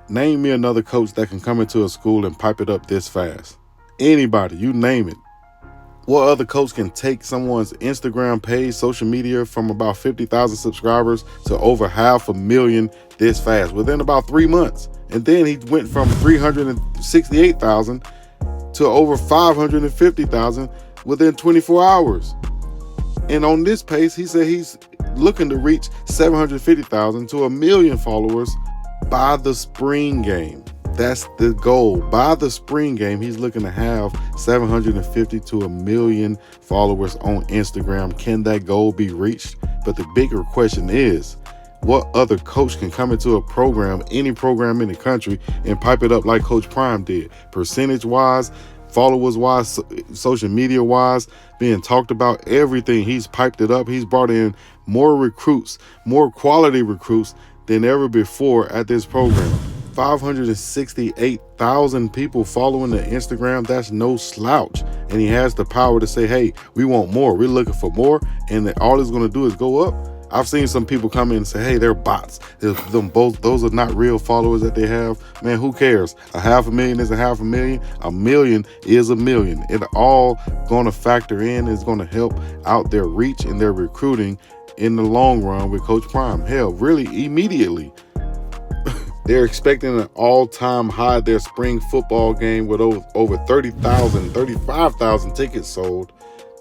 Name me another coach that can come into a school and pipe it up this fast. Anybody, you name it. What other coach can take someone's Instagram page, social media, from about 50,000 subscribers to over 500,000 this fast within about 3 months? And then he went from 368,000 to over 550,000 within 24 hours. And on this pace, he said he's looking to reach 750,000 to 1,000,000 followers by the spring game. That's the goal. By the spring game, he's looking to have 750 to 1,000,000 followers on Instagram. Can that goal be reached? But the bigger question is, what other coach can come into a program, any program in the country, and pipe it up like Coach Prime did? Percentage-wise, followers-wise, social media-wise, being talked about, everything. He's piped it up. He's brought in more recruits, more quality recruits than ever before at this program. 568,000 people following the Instagram. That's no slouch. And he has the power to say, hey, we want more. We're looking for more. And all it's going to do is go up. I've seen some people come in and say, hey, they're bots. Those are not real followers that they have. Man, who cares? 500,000 is 500,000. 1,000,000 is 1,000,000. It all going to factor in. It's going to help out their reach and their recruiting in the long run with Coach Prime. Hell, really immediately. They're expecting an all-time high, their spring football game, with over 30,000, 35,000 tickets sold.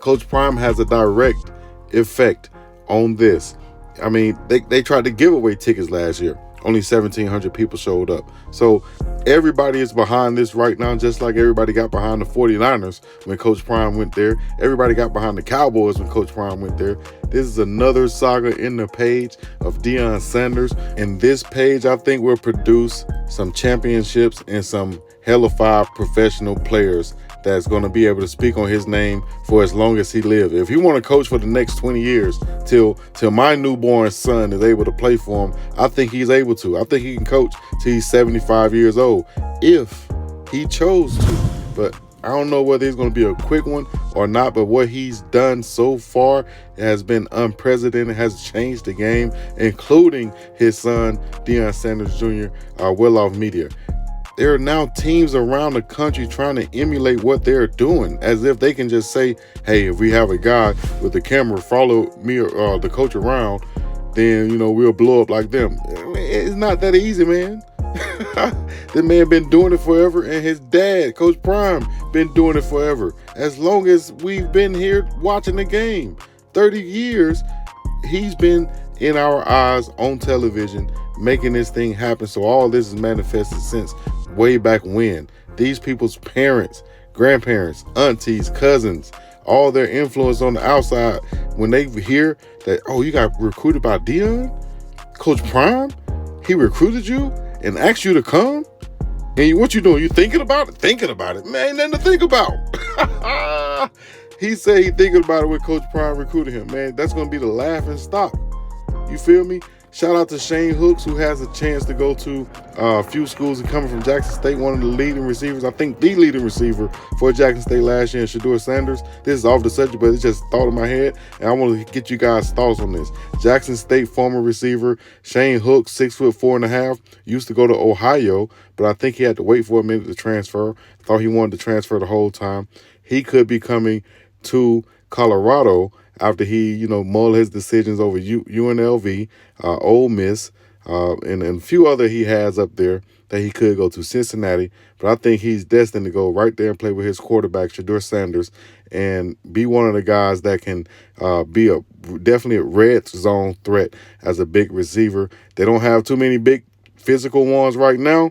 Coach Prime has a direct effect on this. I mean, they tried to give away tickets last year. Only 1,700 people showed up. So everybody is behind this right now, just like everybody got behind the 49ers when Coach Prime went there. Everybody got behind the Cowboys when Coach Prime went there. This is another saga in the page of Deion Sanders. And this page, I think, will produce some championships and some hellified professional players that's going to be able to speak on his name for as long as he lives. If he want to coach for the next 20 years, till my newborn son is able to play for him, I think he's able to. I think he can coach till he's 75 years old if he chose to. But I don't know whether it's going to be a quick one or not, but what he's done so far has been unprecedented, has changed the game, including his son, Deion Sanders Jr., well-off media. There are now teams around the country trying to emulate what they're doing, as if they can just say, hey, if we have a guy with the camera follow me or the coach around, then, we'll blow up like them. It's not that easy, man. The man been doing it forever, and his dad, Coach Prime, been doing it forever. As long as we've been here watching the game, 30 years, he's been in our eyes on television, making this thing happen. So all this is manifested since way back when. These people's parents, grandparents, aunties, cousins, all their influence on the outside, when they hear that, oh, you got recruited by Deion, Coach Prime, he recruited you and asked you to come, and what you doing? You thinking about it? Thinking about it? Man, ain't nothing to think about. He said he thinking about it when Coach Prime recruited him. Man, that's going to be the laughing stock. You feel me? Shout out to Shane Hooks, who has a chance to go to a few schools and coming from Jackson State, one of the leading receivers, I think the leading receiver for Jackson State last year, and Shedeur Sanders. This is off the subject, but it's just a thought in my head, and I want to get you guys' thoughts on this. Jackson State former receiver Shane Hooks, 6'4.5", used to go to Ohio, but I think he had to wait for a minute to transfer. Thought he wanted to transfer the whole time. He could be coming to Colorado after he, mulled his decisions over UNLV, Ole Miss, and a few other he has up there that he could go to, Cincinnati. But I think he's destined to go right there and play with his quarterback, Shedeur Sanders, and be one of the guys that can be definitely a red zone threat as a big receiver. They don't have too many big physical ones right now,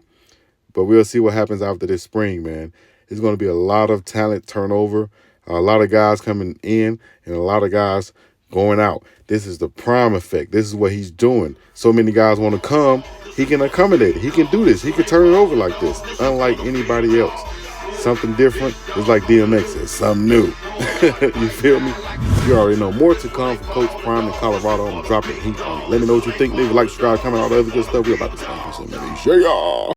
but we'll see what happens after this spring, man. It's going to be a lot of talent turnover, a lot of guys coming in, and a lot of guys going out. This is the Prime effect. This is what he's doing. So many guys want to come. He can accommodate it. He can do this. He can turn it over like this, unlike anybody else. Something different. It's like DMX says, something new. You feel me? You already know. More to come from Coach Prime in Colorado. I'm going to drop it heat on it. Let me know what you think. Leave a like, subscribe, comment, all the other good stuff. We're about to start. So, man, yeah.